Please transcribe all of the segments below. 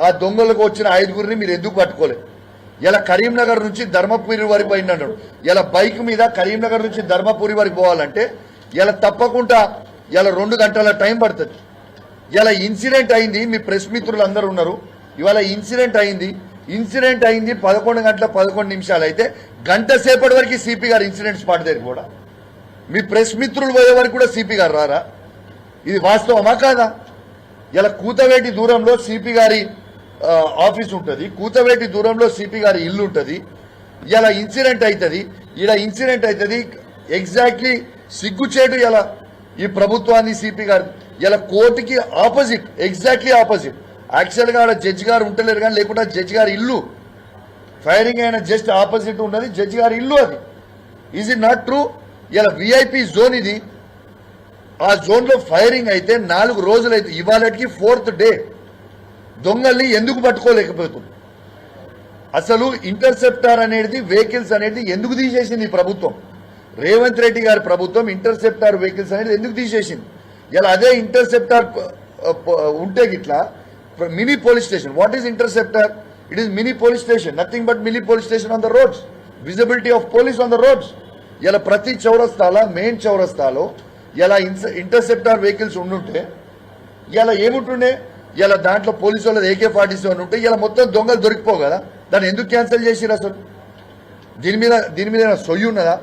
ఆ దొంగలకు వచ్చిన 5గురిని మీరు ఎందుకు పట్టుకోలేదు? ఇలా కరీంనగర్ నుంచి ధర్మపురి వరకు పోయినాడు. ఇలా బైక్ మీద కరీంనగర్ నుంచి ధర్మపురి వరకు పోవాలంటే ఇలా తప్పకుండా ఇలా 2 గంటల టైం పడుతుంది. ఇలా ఇన్సిడెంట్ అయింది, మీ ప్రెస్ మిత్రులు అందరూ ఉన్నారు. ఇవాళ ఇన్సిడెంట్ అయింది 11 గంటల 11 నిమిషాలు అయితే గంట సేపటి వరకు సిపి గారు ఇన్సిడెంట్ స్పాట్ దగ్గర కూడా మీ ప్రెస్ మిత్రులు పోయే వరకు కూడా సిపి గారు రారా? ఇది వాస్తవమా కాదా? ఇలా కూతవేటి దూరంలో సిపి గారి ఆఫీస్ ఉంటుంది, కూతవేటి దూరంలో సిపి గారి ఇల్లు ఉంటుంది. ఇలా ఇన్సిడెంట్ అవుతుంది, ఇలా ఇన్సిడెంట్ అవుతుంది. ఎగ్జాక్ట్లీ సిగ్గుచేటు ఇలా ఈ ప్రభుత్వాన్ని సిపి గారు ఇలా కోర్టుకి ఆపోజిట్, ఎగ్జాక్ట్లీ ఆపోజిట్. యాక్చువల్గా ఆడ జడ్జి గారు ఉంటలేరు కానీ లేకుండా జడ్జి గారి ఇల్లు ఫైరింగ్ అయిన జస్ట్ ఆపోజిట్ ఉన్నది జడ్జి గారి ఇల్లు. అది ఈజ్ ఇట్ నాట్ ట్రూ? ఇలా విఐపి జోన్ ఇది. ఆ జోన్ లో ఫైరింగ్ అయితే 4 రోజులైతే ఇవాళకి 4th డే దొంగల్ని ఎందుకు పట్టుకోలేకపోతుంది? అసలు ఇంటర్సెప్టార్ అనేది వెహికల్స్ అనేది ఎందుకు తీసేసింది ఈ ప్రభుత్వం? రేవంత్ రెడ్డి గారి ప్రభుత్వం ఇంటర్సెప్టార్ వెహికల్స్ అనేది ఎందుకు తీసేసింది? ఇలా అదే ఇంటర్సెప్టార్ ఉంటే గిట్లా mini police station. What is interceptor? It is mini police station, nothing but mini police station on the roads, visibility of police on the roads. ఇలా ప్రతి చౌరస్తాలో, మెయిన్ చౌరస్తాలో ఇలా ఇంటర్సెప్టార్ వెహికల్స్ ఉండుంటే ఇలా ఏముంటుండే? ఇలా దాంట్లో పోలీసు వాళ్ళది AK-47 ఉంటే ఇలా మొత్తం దొంగలు దొరికిపోవు కదా? దాన్ని ఎందుకు క్యాన్సిల్ చేసిరు? అసలు దీని మీద సొయ్యి ఉన్నదా?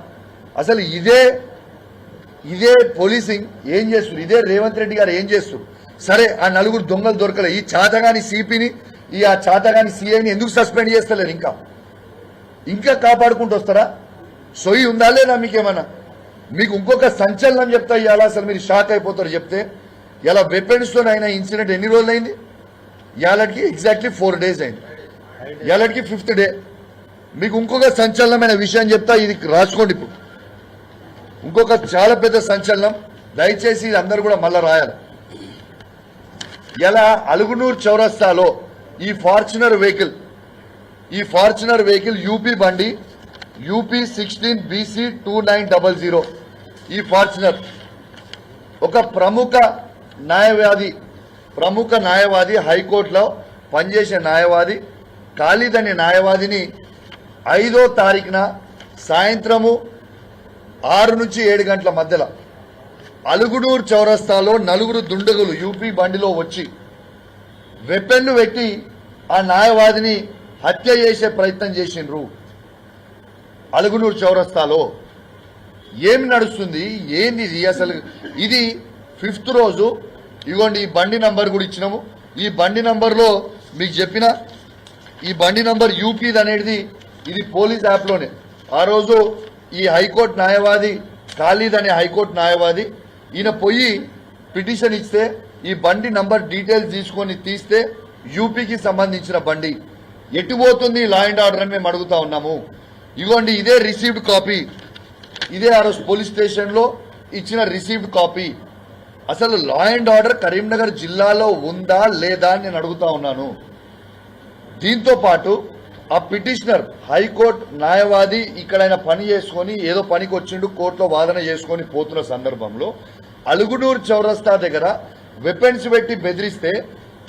అసలు ఇదే పోలీసింగ్ ఏం చేస్తారు? ఇదే రేవంత్ రెడ్డి గారు ఏం చేస్తారు? సరే, ఆ 4 దొంగలు దొరకలే, ఈ చాతగాని సిపిని ఆ చాతగాని సిఐని ఎందుకు సస్పెండ్ చేస్తలేరు? ఇంకా కాపాడుకుంటూ వస్తారా? సొయ్యి ఉందా లేదా మీకేమన్నా? మీకు ఇంకొక సంచలనం చెప్తా ఇవాళ, అసలు మీరు షాక్ అయిపోతారు చెప్తే. ఇలా వెపన్స్తో అయిన ఇన్సిడెంట్ ఎన్ని రోజులు అయింది? ఇవాళకి ఎగ్జాక్ట్లీ 4 days అయింది. ఇవాళకి 5th డే. మీకు ఇంకొక సంచలనమైన విషయం చెప్తా, ఇది రాసుకోండి. ఇప్పుడు ఇంకొక చాలా పెద్ద సంచలనం, దయచేసి ఇది అందరూ కూడా మళ్ళా రాయాలి. ఇలా అలుగునూరు చౌరస్తాలో ఈ ఫార్చునర్ వెహికల్ యూపీ బండి UP 16 BC 2900. ఈ ఫార్చునర్ ఒక ప్రముఖ న్యాయవాది హైకోర్టులో పనిచేసే న్యాయవాది ఖాళీద్ అనే న్యాయవాదిని 5వ తారీఖున సాయంత్రము 6 నుంచి 7 గంటల మధ్యలో అలుగునూరు చౌరస్తాలో 4 దుండగులు యూపీ బండిలో వచ్చి వెపన్ను పెట్టి ఆ న్యాయవాదిని హత్య చేసే ప్రయత్నం చేసిండ్రు. అలుగునూరు చౌరస్తాలో ఏమి నడుస్తుంది? ఏంది ఇది అసలు? ఇది 5th రోజు. ఇగోండి, ఈ బండి నంబర్ కూడా ఇచ్చినాము. ఈ బండి నంబర్లో మీకు చెప్పిన ఈ బండి నంబర్ యూపీది అనేది ఇది పోలీస్ యాప్లోనే. ఆ రోజు ఈ హైకోర్టు న్యాయవాది ఖాళీద్ అనే హైకోర్టు న్యాయవాది ఈయన పోయి పిటిషన్ ఇస్తే ఈ బండి నంబర్ డీటెయిల్స్ తీసుకొని తీస్తే యూపీకి సంబంధించిన బండి ఎటు పోతుంది లా అండ్ ఆర్డర్ అని మేము అడుగుతా ఉన్నాము. ఇగోండి, ఇదే రిసీవ్డ్ కాపీ, ఇదే ఆ రోజు పోలీస్ స్టేషన్లో ఇచ్చిన రిసీవ్డ్ కాపీ. అసలు లా అండ్ ఆర్డర్ కరీంనగర్ జిల్లాలో ఉందా లేదా అని నేను అడుగుతా ఉన్నాను. దీంతో పాటు ఆ పిటిషనర్ హైకోర్టు న్యాయవాది ఇక్కడ ఆయన పని చేసుకొని ఏదో పనికి వచ్చిండు, కోర్టులో వాదన చేసుకొని పోతున్న సందర్భంలో అలుగునూరు చౌరస్తా దగ్గర వెపన్స్ పెట్టి బెదిరిస్తే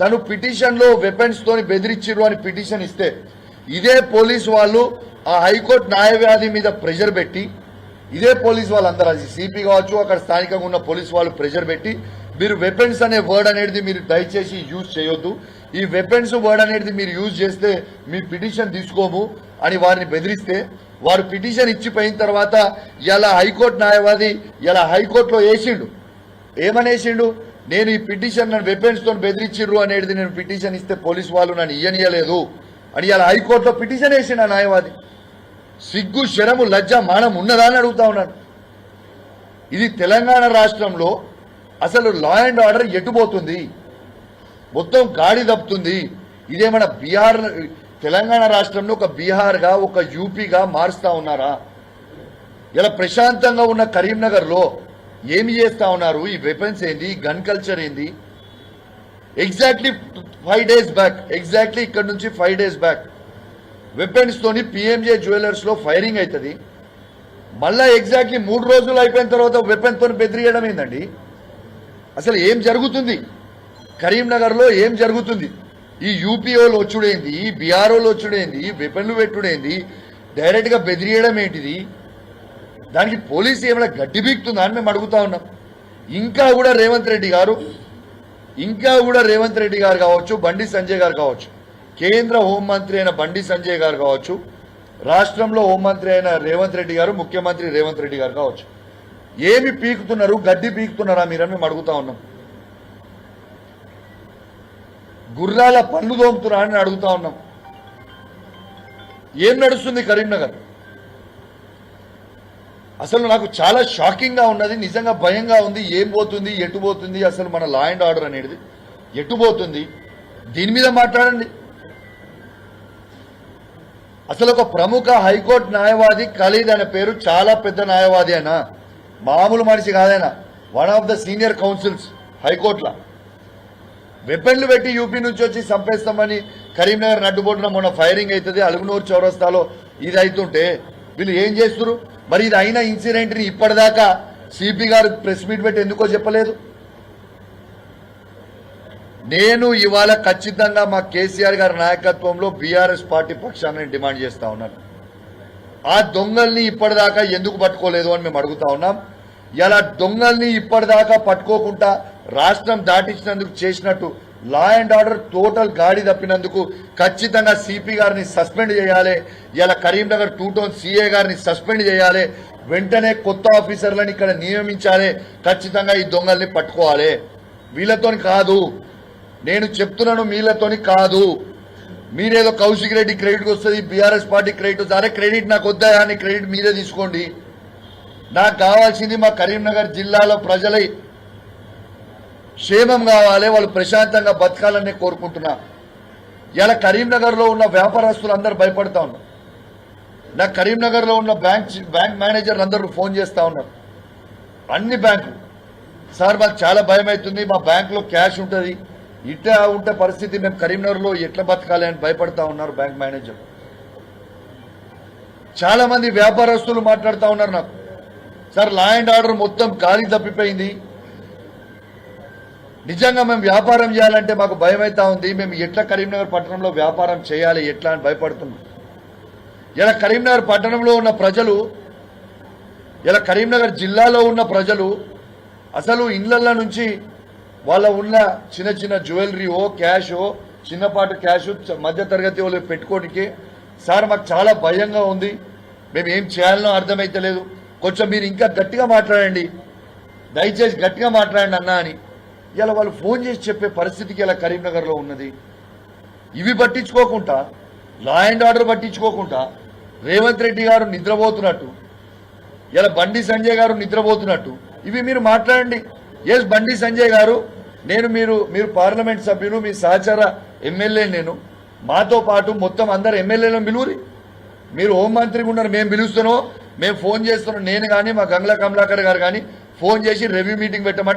తను పిటిషన్లో వెపన్స్ తోని బెదిరించిరు అని పిటిషన్ ఇస్తే ఇదే పోలీసు వాళ్ళు ఆ హైకోర్టు న్యాయవాది మీద ప్రెషర్ పెట్టి, ఇదే పోలీసు వాళ్ళందరూ, అది సిపి కావచ్చు, అక్కడ స్థానికంగా ఉన్న పోలీసు వాళ్ళు ప్రెషర్ పెట్టి మీరు వెపన్స్ అనే వర్డ్ అనేది మీరు దయచేసి యూజ్ చేయొద్దు, ఈ వెపన్స్ వర్డ్ అనేది మీరు యూజ్ చేస్తే మీ పిటిషన్ తీసుకోము అని వారిని బెదిరిస్తే వారు పిటిషన్ ఇచ్చిపోయిన తర్వాత ఇలా హైకోర్టు న్యాయవాది ఇలా హైకోర్టులో వేసిండు. ఏమనేసిండు? నేను ఈ పిటిషన్ నన్ను వెపన్స్ తో బెదిరించిర్రు అనేది నేను పిటిషన్ ఇస్తే పోలీసు వాళ్ళు నన్ను ఇయ్యనియలేదు అని ఇలా హైకోర్టులో పిటిషన్ వేసిండు ఆ న్యాయవాది. సిగ్గు, శరము, లజ్జ, మానం ఉన్నదా అని అడుగుతా ఉన్నాను. ఇది తెలంగాణ రాష్ట్రంలో అసలు లా అండ్ ఆర్డర్ ఎటుపోతుంది? మొత్తం గాడి తప్పుతుంది. ఇదేమైనా బీహార్, తెలంగాణ రాష్ట్రంలో ఒక బీహార్గా ఒక యూపీగా మారుస్తా ఉన్నారా? ఇలా ప్రశాంతంగా ఉన్న కరీంనగర్లో ఏమి చేస్తా ఉన్నారు? ఈ వెపన్స్ ఏంది? గన్ కల్చర్ ఏంది? ఎగ్జాక్ట్లీ 5 days బ్యాక్, ఎగ్జాక్ట్లీ ఇక్కడ నుంచి 5 days బ్యాక్ వెపన్స్ తోని PMJ జ్యువెలర్స్ లో ఫైరింగ్ అవుతుంది. మళ్ళా ఎగ్జాక్ట్లీ 3 రోజులు అయిపోయిన తర్వాత వెపన్ తోని బెదిరియడం ఏందండి? అసలు ఏం జరుగుతుంది కరీంనగర్ లో? ఏం జరుగుతుంది? ఈ యూపీ వాళ్ళు వచ్చుడేంది, బీఆర్ వాళ్ళు వచ్చుడేంది, వెపన్లు పెట్టుడేంది, డైరెక్ట్ గా బెదిరియడం ఏంటిది? దానికి పోలీసు ఏమైనా గడ్డి బీక్తుందా అని మేము అడుగుతా ఉన్నాం. ఇంకా కూడా రేవంత్ రెడ్డి గారు కావచ్చు, బండి సంజయ్ గారు కావచ్చు, కేంద్ర హోంమంత్రి అయిన బండి సంజయ్ గారు కావచ్చు, రాష్ట్రంలో హోంమంత్రి అయిన రేవంత్ రెడ్డి గారు, ముఖ్యమంత్రి రేవంత్ రెడ్డి గారు కావచ్చు, ఏమి పీకుతున్నారు? గడ్డి పీకుతున్నారా మీరని మేము అడుగుతా ఉన్నాం. గుర్రాల పళ్ళు దోముతున్నా అని అడుగుతా ఉన్నాం. ఏం నడుస్తుంది కరీంనగర్? అసలు నాకు చాలా షాకింగ్ గా ఉన్నది, నిజంగా భయంగా ఉంది. ఏం పోతుంది, ఎటు పోతుంది, అసలు మన లా అండ్ ఆర్డర్ అనేది ఎటు పోతుంది? దీని మీద మాట్లాడండి. అసలు ఒక ప్రముఖ హైకోర్టు న్యాయవాది ఖలీద్ అనే పేరు, చాలా పెద్ద న్యాయవాది అయినా, మామూలు మనిషి కాదైనా, one of the senior counsels హైకోర్టులో. వెపన్లు పెట్టి యూపీ నుంచి వచ్చి చంపేస్తామని కరీంనగర్ నడ్డుబోటున మొన్న ఫైరింగ్ అవుతుంది, అలుగునూరు చౌరస్తాలో ఇది అవుతుంటే వీళ్ళు ఏం చేస్తున్నారు? మరి ఇది అయిన ఇన్సిడెంట్ని ఇప్పటిదాకా సిపి గారు ప్రెస్ మీట్ పెట్టి ఎందుకో చెప్పలేదు? నేను ఇవాళ ఖచ్చితంగా మా కేసీఆర్ గారి నాయకత్వంలో బీఆర్ఎస్ పార్టీ పక్షాన్ని డిమాండ్ చేస్తా ఉన్నాను. ఆ దొంగల్ని ఇప్పటిదాకా ఎందుకు పట్టుకోలేదు అని మేము అడుగుతా ఉన్నాం. ఇలా దొంగల్ని ఇప్పటిదాకా పట్టుకోకుండా రాష్ట్రం దాటించినందుకు చేసినట్టు లా అండ్ ఆర్డర్ టోటల్ గాడి తప్పినందుకు ఖచ్చితంగా సిపి గారిని సస్పెండ్ చేయాలి. ఇలా కరీంనగర్ 2 టౌన్ సిఏ గారిని సస్పెండ్ చేయాలి. వెంటనే కొత్త ఆఫీసర్లను ఇక్కడ నియమించాలి. ఖచ్చితంగా ఈ దొంగల్ని పట్టుకోవాలి. వీళ్ళతోని కాదు, నేను చెప్తున్నాను, వీళ్ళతోని కాదు. మీరేదో కౌశిక్ రెడ్డి క్రెడిట్ వస్తుంది, బీఆర్ఎస్ పార్టీ క్రెడిట్ వస్తుంది. అరే క్రెడిట్ నాకు వద్దా అని క్రెడిట్ మీరే తీసుకోండి. నాకు కావాల్సింది మా కరీంనగర్ జిల్లాలో ప్రజలై క్షేమం కావాలి, వాళ్ళు ప్రశాంతంగా బతకాలని కోరుకుంటున్నా. ఇలా కరీంనగర్లో ఉన్న వ్యాపారస్తులు అందరూ భయపడతా ఉన్నారు. నాకు కరీంనగర్లో ఉన్న బ్యాంక్ మేనేజర్లు అందరూ ఫోన్ చేస్తూ ఉన్నారు, అన్ని బ్యాంకులు. సార్ మాకు చాలా భయం అవుతుంది, మా బ్యాంకులో క్యాష్ ఉంటుంది, ఇట్లా ఉంటే పరిస్థితి, మేము కరీంనగర్లో ఎట్లా బతకాలి అని భయపడతా ఉన్నారు బ్యాంక్ మేనేజర్. చాలా మంది వ్యాపారస్తులు మాట్లాడుతూ ఉన్నారు నాకు, సార్ లా అండ్ ఆర్డర్ మొత్తం గాలి తప్పిపోయింది, నిజంగా మేము వ్యాపారం చేయాలంటే మాకు భయం అవుతా ఉంది, మేము ఎట్లా కరీంనగర్ పట్టణంలో వ్యాపారం చేయాలి ఎట్లా అని భయపడుతున్నాం. ఇలా కరీంనగర్ పట్టణంలో ఉన్న ప్రజలు, ఇలా కరీంనగర్ జిల్లాలో ఉన్న ప్రజలు అసలు ఇళ్ల నుంచి వాళ్ళ ఉన్న చిన్న చిన్న జ్యువెలరీయో క్యాషో, చిన్నపాటు క్యాష్ మధ్య తరగతి వాళ్ళు పెట్టుకోనికి, సార్ మాకు చాలా భయంగా ఉంది, మేము ఏం చేయాలనో అర్థమైతలేదు, కొంచెం మీరు ఇంకా గట్టిగా మాట్లాడండి, దయచేసి గట్టిగా మాట్లాడండి అన్నా అని ఇలా వాళ్ళు ఫోన్ చేసి చెప్పే పరిస్థితికి ఇలా కరీంనగర్లో ఉన్నది. ఇవి పట్టించుకోకుండా, లా అండ్ ఆర్డర్ పట్టించుకోకుండా రేవంత్ రెడ్డి గారు నిద్రపోతున్నట్టు, ఇలా బండి సంజయ్ గారు నిద్రపోతున్నట్టు ఇవి మీరు మాట్లాడండి. ఎస్ బండి సంజయ్ గారు, మీరు పార్లమెంట్ సభ్యులు, మీ సహచర ఎమ్మెల్యే, నేను మాతో పాటు మొత్తం అందరు ఎమ్మెల్యేలను పిలువురి. మీరు హోంమంత్రిగా ఉన్నారు, మేము పిలుస్తున్నాం, మేము ఫోన్ చేస్తున్నాం, నేను కానీ మా గంగ్లా కమలాకర్ గారు కానీ ఫోన్ చేసి రివ్యూ మీటింగ్ పెట్టమంటే